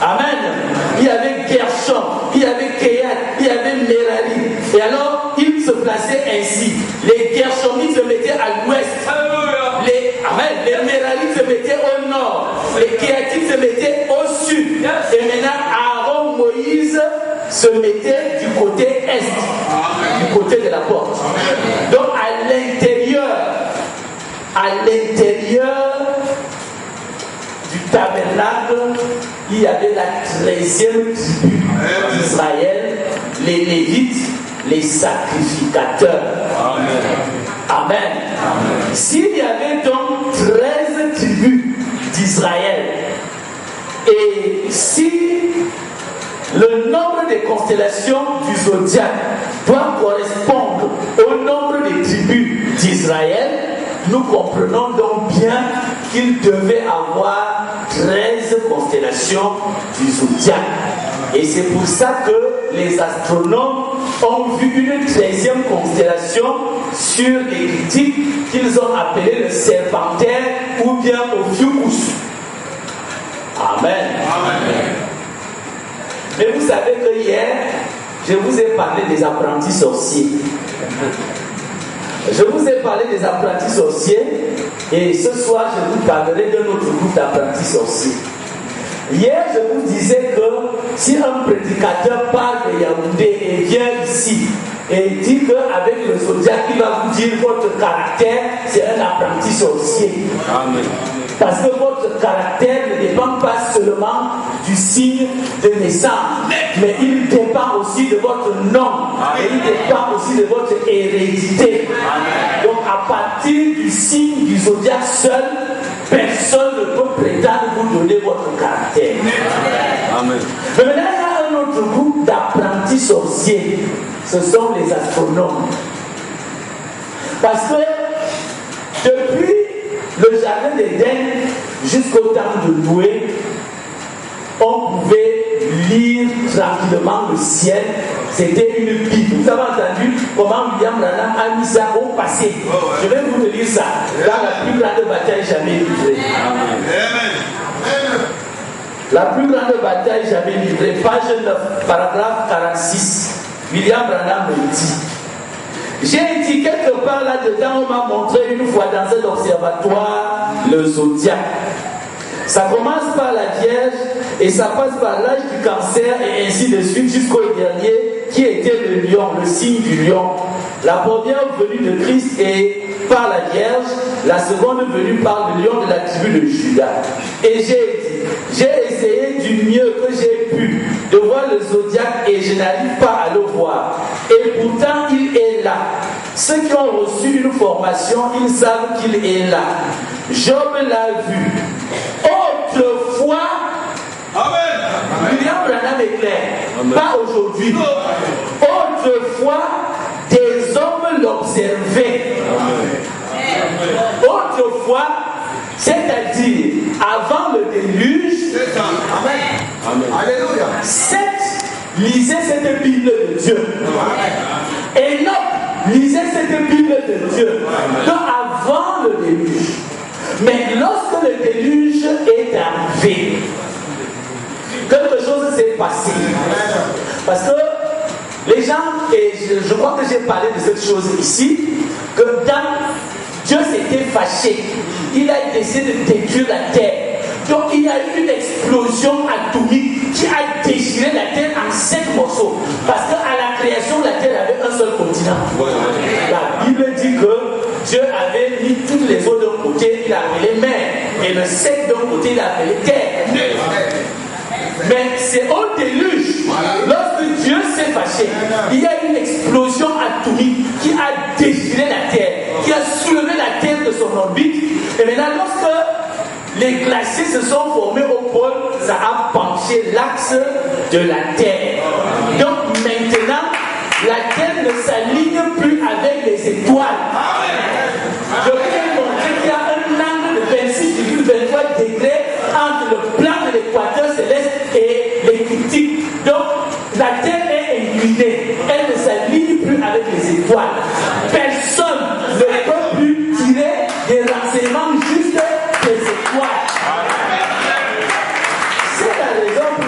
Amen. Il y avait Gershon, il y avait Kehat, il y avait Merari. Et alors, ils se plaçaient ainsi. Les Gershonites se mettaient à l'ouest. Les Merari se mettaient au nord. Les Kehatites se mettaient au sud. Et maintenant, Aaron, Moïse se mettait du côté est, du côté de la porte. Donc, à l'intérieur du tabernacle, il y avait la 13e tribu d'Israël, les Lévites, les sacrificateurs. Amen. S'il y avait donc 13 tribus d'Israël, et si le nombre des constellations du zodiaque doit correspondre au nombre des tribus d'Israël, nous comprenons donc bien qu'il devait avoir 13 constellations du zodiaque. Et c'est pour ça que les astronomes ont vu une 13e constellation sur les critiques qu'ils ont appelée le Serpentaire ou bien Ophiuchus. Amen. Mais vous savez que hier, je vous ai parlé des apprentis sorciers. Je vous ai parlé des apprentis sorciers et ce soir, je vous parlerai d'un autre groupe d'apprentis sorciers. Hier, je vous disais que si un prédicateur parle de Yaoundé et vient ici et dit qu'avec le zodiaque, il va vous dire votre caractère, c'est un apprenti sorcier. Amen. Parce que votre caractère ne dépend pas seulement du signe de naissance, mais il dépend aussi de votre nom. Et il dépend aussi de votre hérédité. Donc à partir du signe du zodiaque seul, personne ne peut prétendre vous donner votre caractère. Amen. Mais maintenant, il y a un autre groupe d'apprentis sorciers. Ce sont les astronomes. Parce que depuis le jardin d'Éden jusqu'au temps de Noé, on pouvait lire tranquillement le ciel. C'était une Bible. Vous avez entendu comment William Branham a mis ça au passé. Je vais vous lire ça dans la plus grande bataille jamais livrée. La plus grande bataille jamais livrée, page 9, paragraphe 46. William Branham me dit: j'ai dit quelque part là-dedans, on m'a montré une fois dans un observatoire le zodiaque. Ça commence par la Vierge et ça passe par l'âge du Cancer et ainsi de suite jusqu'au dernier qui était le lion, le signe du lion. La première venue de Christ est par la Vierge, la seconde venue par le lion de la tribu de Juda. Et j'ai essayé du mieux que j'ai pu de voir le zodiaque et je n'arrive pas à le voir. Et pourtant il est là. Ceux qui ont reçu une formation, ils savent qu'il est là. Job l'a vu. Autrefois, William Branham est clair. Amen. Pas aujourd'hui. Autrefois, des hommes l'observaient. Autrefois, c'est-à-dire avant le déluge, Amen. Alléluia. Seth lisait cette Bible de Dieu. Enoch lisait cette Bible de Dieu. Donc avant le déluge. Mais lorsque le déluge est arrivé, quelque chose s'est passé. Parce que les gens, et je crois que j'ai parlé de cette chose ici, que Dieu s'était fâché. Il a décidé de détruire la terre. Donc il y a eu une explosion atomique qui a déchiré la terre en 5 morceaux. Parce qu'à la création, la terre avait un seul continent. La Bible dit que Dieu avait mis toutes les eaux d'un côté, il a appelé mer. Et le sec d'un côté, il a appelé terre. Mais c'est au déluge, lorsque Dieu s'est fâché, il y a une explosion atomique qui a déchiré la terre, qui a soulevé la terre de son orbite. Et maintenant, lorsque les glaciers se sont formés au pôle, ça a penché l'axe de la terre. Donc maintenant, la terre ne s'aligne plus avec les étoiles. Je vais montrer qu'il y a un angle de 26,23 degrés entre le plan de l'équateur céleste et l'écliptique. Donc, la terre est inclinée. Elle ne s'aligne plus avec les étoiles. Personne ne peut plus tirer des renseignements justes des étoiles. C'est la raison pour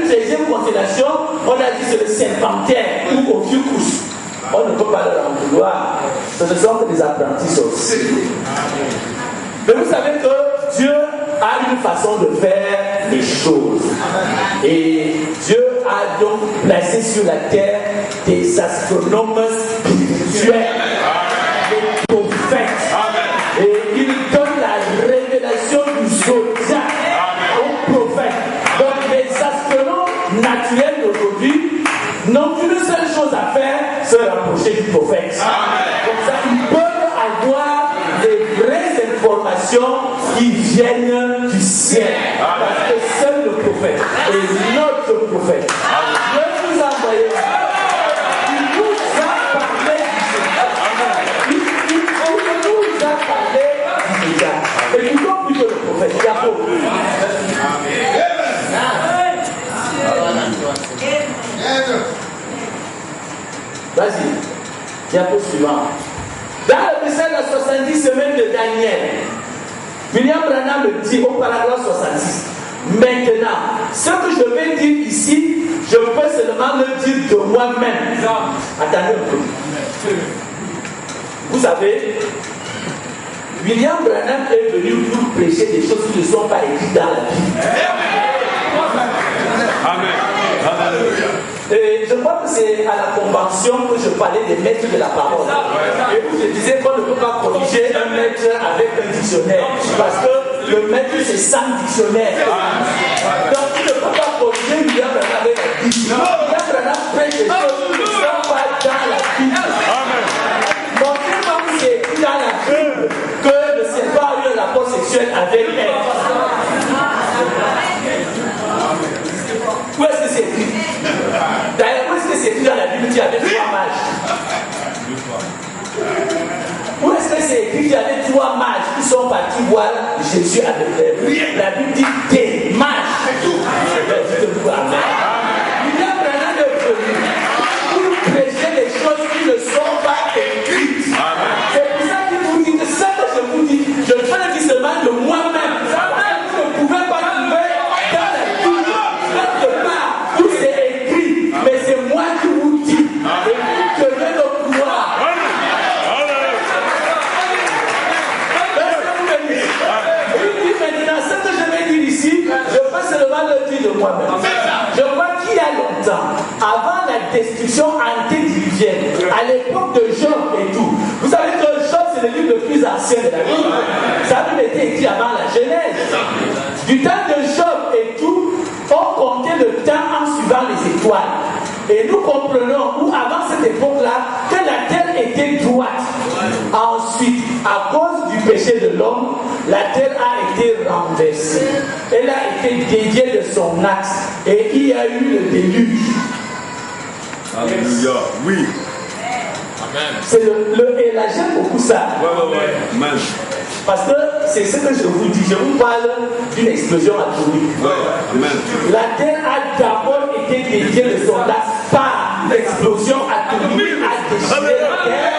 13e constellation, on a dit c'est le Serpentaire ou Ophiuchus. On ne peut pas leur en vouloir. Ce ne sont que des apprentis sorciers. Mais vous savez que Dieu a une façon de faire les choses. Et Dieu a donc placé sur la terre des astronomes spirituels, des prophètes. Et il donne la révélation du zodiaque aux prophètes. Donc les astronomes naturels d'aujourd'hui n'ont qu'une seule chose à faire, se rapprocher du prophète. Comme ça, ils peuvent avoir des vraies informations qui viennent du ciel. Parce que seul le prophète est notre prophète. Je vous envoyer. Il nous a parlé du Seigneur. Il nous a parlé du Seigneur. Écoutons plutôt le prophète. Vas-y. Diapo suivant. Dans le message de 70 semaines de Daniel, William Branham me dit au paragraphe 66. Maintenant, ce que je vais dire ici, je peux seulement le dire de moi-même. Attendez un peu. Vous savez, William Branham est venu nous prêcher des choses qui ne sont pas écrites dans la Bible. Amen. Et je crois que c'est à la convention que je parlais des maîtres de la parole. Et où je disais qu'on ne peut pas corriger un maître avec un dictionnaire. Parce que le maître, c'est sans dictionnaire. Donc, tu ne peux pas corriger William Branham avec la Bible. William Branham prête des choses qui ne sont pas dans la Bible. Montrez-moi où c'est écrit dans la Bible que le serpent a eu un rapport sexuel avec elle. Où est-ce que c'est écrit? D'ailleurs, où est-ce que c'est écrit dans la Bible qu'il y avait 3 mages? Où est-ce que c'est écrit qu'il y avait 3 mages qui sont partis voir Jésus avec elle? La Bible dit des mages. William Branham est venu pour prêcher des choses qui ne sont pas écrites. C'est pour ça qu'il vous dit que ça que je vous dis, je fais le discernement de moi-même. Vous ne pouvez pas trouver dans la Bible quelque part où c'est écrit, mais c'est moi qui vous dis. Et vous devez le pouvoir. Il dit maintenant, ce que je vais dire ici, je peux seulement le dire de moi-même. Je crois qu'il y a longtemps, avant la destruction antédiluvienne, à l'époque de Job et tout, vous savez que Job c'est le livre le plus ancien de la Bible. Ça a même été écrit avant la Genèse. Du temps de Job et tout, on comptait le temps en suivant les étoiles. Et nous comprenons, ou avant cette époque-là, que la terre était droite. Ensuite, à cause du péché de l'homme, la terre a été renversée. Elle a été déviée de son axe. Et il y a eu le déluge. Alléluia, oui. C'est et là, j'aime beaucoup ça. Ouais. Amen. Parce que c'est ce que je vous dis. Je vous parle d'une explosion atomique. Amen. La terre a d'abord été déviée de son axe par l'explosion atomique a déchiré la terre.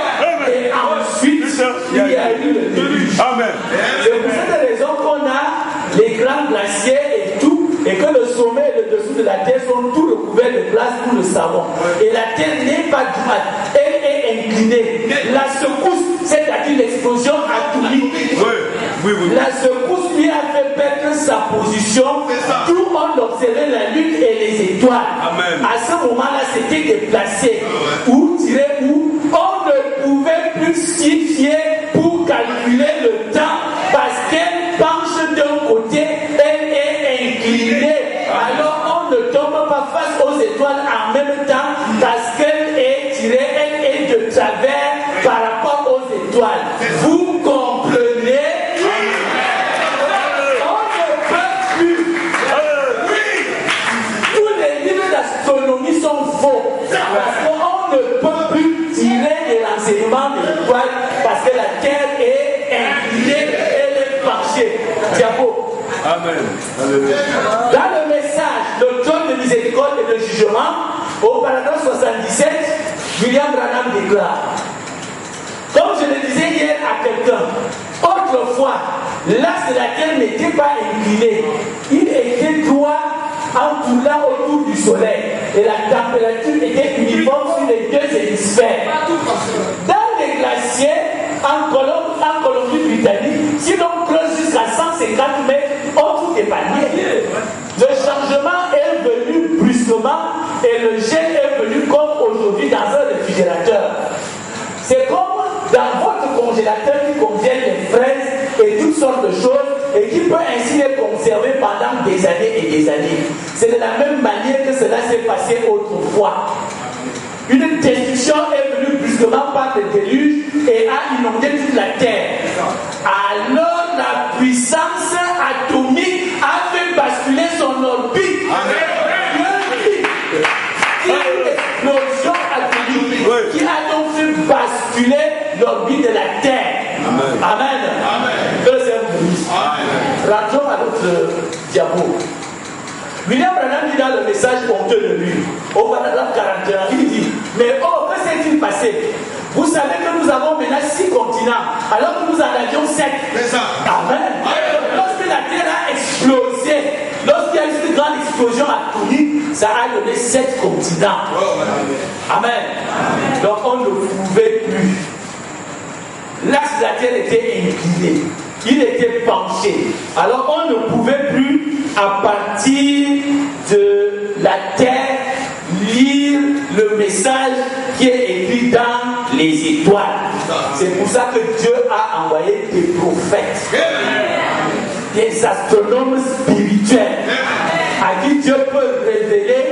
Et ensuite, il y a eu le déluge. Amen. C'est pour cette raison qu'on a les grands glaciers et tout, et que le sommet et le dessous de la terre sont tout recouverts de glace pour le savon. Et la terre n'est pas droite, elle est inclinée. La secousse, c'est-à-dire l'explosion atomique. Oui. La secousse lui a fait perdre sa position. Tout le monde observait la lune et les étoiles. Amen. À ce moment-là, c'était déplacé. Où tirer où on ne pouvait plus s'y fier pour calculer le temps parce qu'elle penche d'un côté, elle est inclinée. Alors on ne tombe pas face aux étoiles en même temps parce qu'elle est tirée, elle est de travers par rapport aux étoiles. Vous comprenez? On ne peut plus. Tous les livres d'astronomie sont faux. Parce qu'on ne peut plus tirer des renseignements de l'étoile parce que la Terre est inclinée, elle est penchée. Diabo. Amen. Dans le message, le trône de miséricorde et de jugement, au paragraphe 77, William Branham déclare, comme je le disais hier à quelqu'un, autrefois, l'axe de la terre n'était pas incliné, il était droit en tournant autour du soleil. Et la température était uniforme sur les deux hémisphères. Dans les glaciers, en Colombie-Britannique, si l'on creuse jusqu'à 150 mètres, on trouve des palmiers. Le changement est venu brusquement et le gel est venu comme aujourd'hui dans un réfrigérateur. C'est comme dans votre congélateur qui congèle les fraises et toutes sortes de choses et qui peut ainsi les conserver pendant des années et des années. C'est de la même manière que cela s'est passé autrefois. Une destruction est venue brusquement par le déluge et a inondé toute la terre. Alors la puissance atomique a fait basculer son orbite. Une explosion atomique qui a donc fait basculer l'orbite de la terre. Amen. Rentrons à notre diapo. William Branham dit dans le message honteux de lui, au paragraphe 41, il dit, mais oh, que s'est-il passé? Vous savez que nous avons maintenant 6 continents, alors que nous en avions 7. C'est ça. Amen. Lorsque la terre a explosé, lorsqu'il y a eu une grande explosion atomique, ça a donné 7 continents. Amen. Donc on ne pouvait plus. L'axe de la terre était incliné. Il était penché. Alors on ne pouvait plus, à partir de la terre, lire le message qui est écrit dans les étoiles. C'est pour ça que Dieu a envoyé des prophètes, des astronomes spirituels, à qui Dieu peut révéler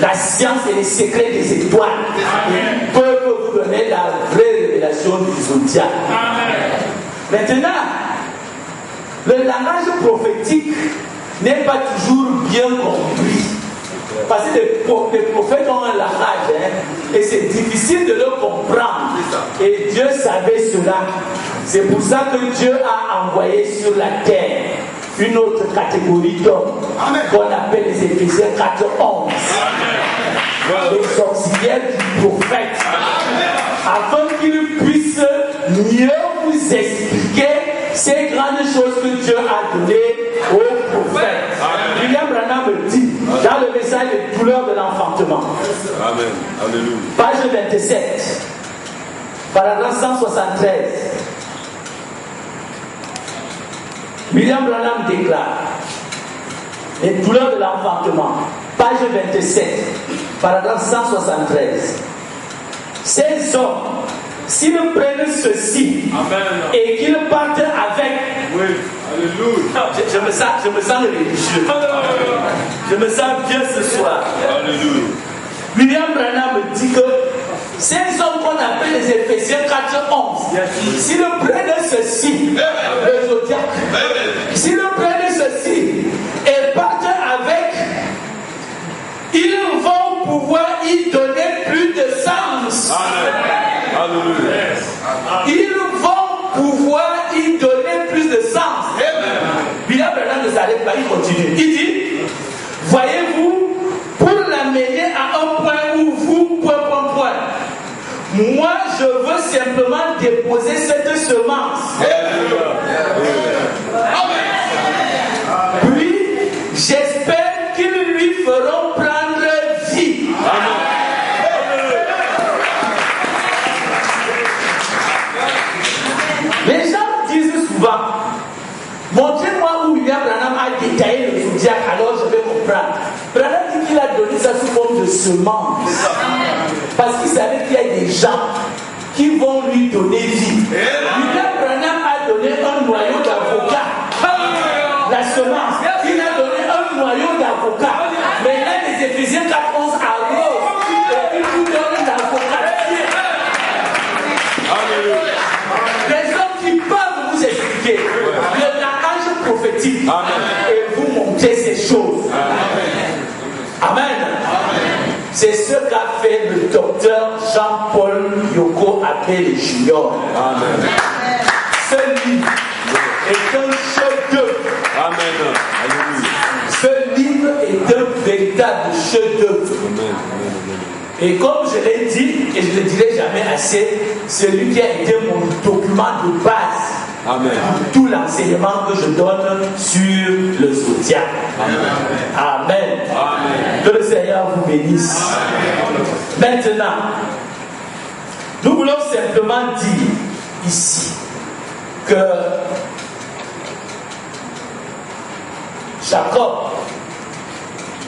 la science et les secrets des étoiles. Ils peuvent vous donner la vraie révélation du zodiaque. Maintenant, le langage prophétique n'est pas toujours bien compris. Parce que les prophètes ont un langage, et c'est difficile de le comprendre. Et Dieu savait cela. C'est pour ça que Dieu a envoyé sur la terre une autre catégorie d'hommes qu'on appelle les Éphésiens 4:11. Les auxiliaires du prophète. Afin qu'ils puissent mieux vous expliquer ces grandes choses que Dieu a données aux prophètes. William Branham dit dans le message de douleur de l'enfantement. Amen. Alléluia. Page 27, paragraphe 173. William Branham déclare les douleurs de l'enfantement. Page 27, paragraphe 173. Ces hommes, s'ils prennent ceci et qu'ils partent avec, je me sens religieux. Je me sens bien ce soir. William Branham dit que ces hommes qu'on appelle les Éphésiens 4:11, s'ils prennent ceci, le zodiaque, s'ils prennent ceci et partent avec, ils vont pouvoir y donner plus de sens. Ils vont pouvoir y donner plus de sens. William Branham ne s'arrête pas, il continue. Il dit, voyez-vous, pour l'amener à un point où vous, point. Moi, je veux simplement déposer cette semence. Puis, j'espère qu'ils lui feront prendre vie. Les gens disent souvent, montrez-moi où William Branham a détaillé le zodiaque, alors je vais comprendre. Branham dit qu'il a donné ça sous forme de semence. Parce qu'il savait qu'il y a des gens qui vont lui donner vie. William Branham a donné un noyau d'avocat. La semence. Il a donné un noyau d'avocat. Mais là, les Éphésiens 4:11 arrosent et ils vous donnent l'avocat. Les hommes qui peuvent vous expliquer le langage prophétique et vous montrer ces choses. Amen. C'est ce qu'a fait le docteur Jean-Paul Yoko Abel Jr. Ce livre est un chef-d'œuvre. Ce livre est un véritable chef-d'œuvre. Et comme je l'ai dit, et je ne le dirai jamais assez, c'est lui qui a été mon document de base Amen. Tout l'enseignement que je donne sur le zodiaque. Amen. Amen. Que le Seigneur vous bénisse. Amen. Maintenant, nous voulons simplement dire ici que Jacob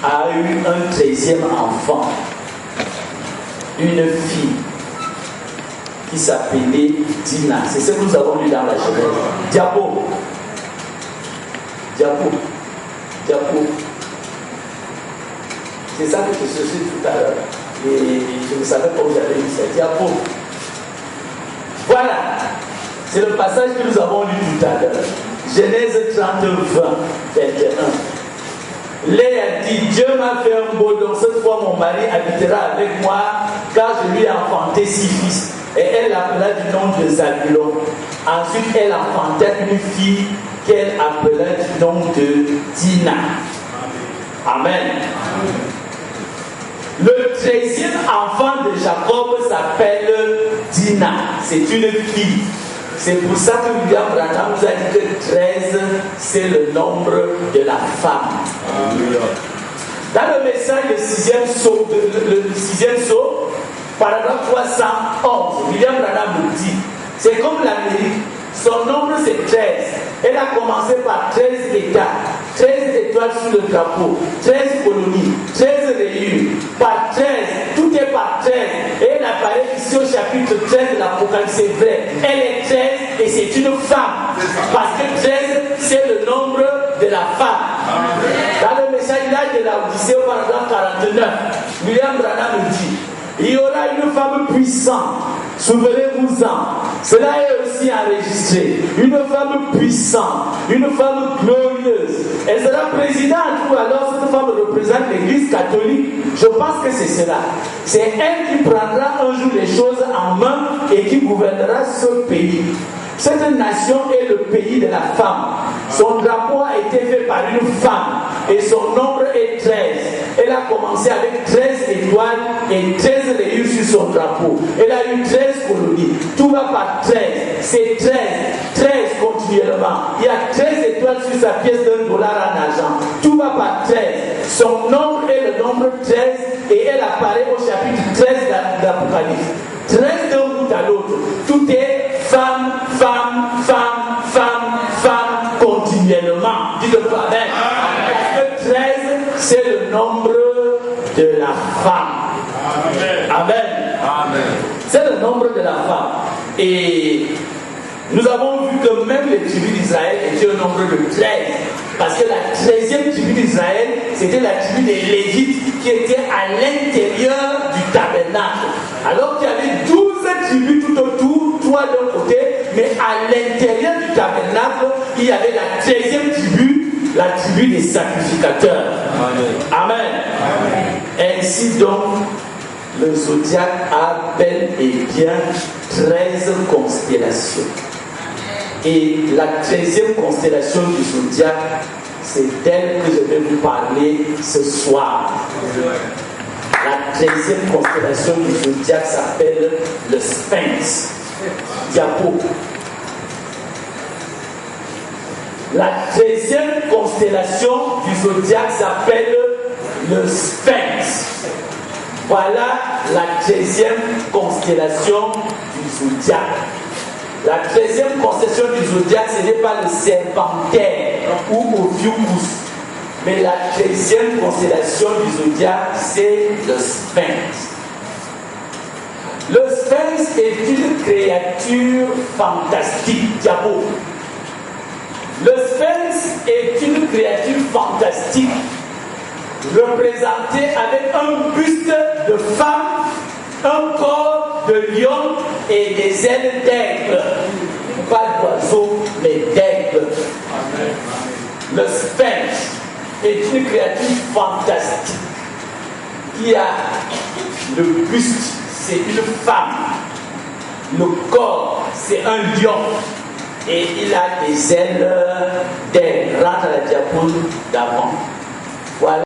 a eu un 13e enfant, une fille qui s'appelait Dina. C'est ce que nous avons lu dans la Genèse. Diabo. C'est ça que je cherchais tout à l'heure. Et je ne savais pas où j'avais dit ça. Diabo. Voilà. C'est le passage que nous avons lu tout à l'heure. Genèse 30, 20, 21. Léa dit, Dieu m'a fait un beau don, cette fois mon mari habitera avec moi, car je lui ai enfanté 6 fils. Et elle l'appela du nom de Zabulon. Ensuite, elle enfanta une fille qu'elle appela du nom de Dina. Amen. Le 13e enfant de Jacob s'appelle Dina. C'est une fille. C'est pour ça que William Branham nous a dit que 13, c'est le nombre de la femme. Dans le message, le 6e saut, paragraphe 311, William Branham nous dit, c'est comme l'Amérique, son nombre c'est 13. Elle a commencé par 13 États, 13 étoiles sur le drapeau, 13 colonies, 13 rayures, par 13, tout est par 13. Et elle apparaît ici au chapitre 13 de l'Apocalypse, c'est vrai. Elle est 13 et c'est une femme. Parce que 13, c'est le nombre de la femme. Dans le message de l'Odyssée au paragraphe 49, William Branham nous dit, il y aura une femme puissante, souvenez-vous-en, cela est aussi enregistré, une femme puissante, une femme glorieuse, elle sera présidente ou alors cette femme représente l'église catholique, je pense que c'est cela, c'est elle qui prendra un jour les choses en main et qui gouvernera ce pays. Cette nation est le pays de la femme. Son drapeau a été fait par une femme et son nombre est 13. Elle a commencé avec 13 étoiles et 13 rayures sur son drapeau. Elle a eu 13 colonies. Tout va par 13. C'est 13. 13 continuellement. Il y a 13 étoiles sur sa pièce d'$1 en argent. Tout va par 13. Son nombre est le nombre 13 et elle apparaît au chapitre 13 d'Apocalypse. 13 d'un bout à l'autre. Tout est femme, femme, femme, femme, femme, continuellement. Dites-le Amen. Parce que 13, c'est le nombre de la femme. Amen. Amen. C'est le nombre de la femme. Et nous avons vu que même les tribus d'Israël étaient au nombre de 13. Parce que la 13e tribu d'Israël, c'était la tribu des Lévites qui était à l'intérieur du tabernacle. Alors qu'il y avait 12 tribus tout autour, 3 d'un côté, mais à l'intérieur du tabernacle, il y avait la 13e tribu, la tribu des sacrificateurs. Amen. Amen. Amen. Ainsi donc, le zodiaque a bel et bien 13 constellations. Et la 13e constellation du zodiaque, c'est d'elle que je vais vous parler ce soir. La 13e constellation du zodiaque s'appelle le Sphinx. Diapo. La 13e constellation du zodiaque s'appelle le Sphinx. Voilà la 13e constellation du zodiaque. La 13e constellation du zodiaque, ce n'est pas le serpentaire ou Ophiuchus, mais la 13e constellation du zodiaque, c'est le Sphinx. Le Sphinx est une créature fantastique, diabo. Le Sphinx est une créature fantastique, représentée avec un buste de femme, un corps de lion et des ailes d'aigle. Pas d'oiseau, mais d'aigle. Le Sphinx est une créature fantastique qui a le buste, c'est une femme. Le corps, c'est un lion. Et il a des ailes d'aigle. Rentre à la diapo d'avant. Voilà.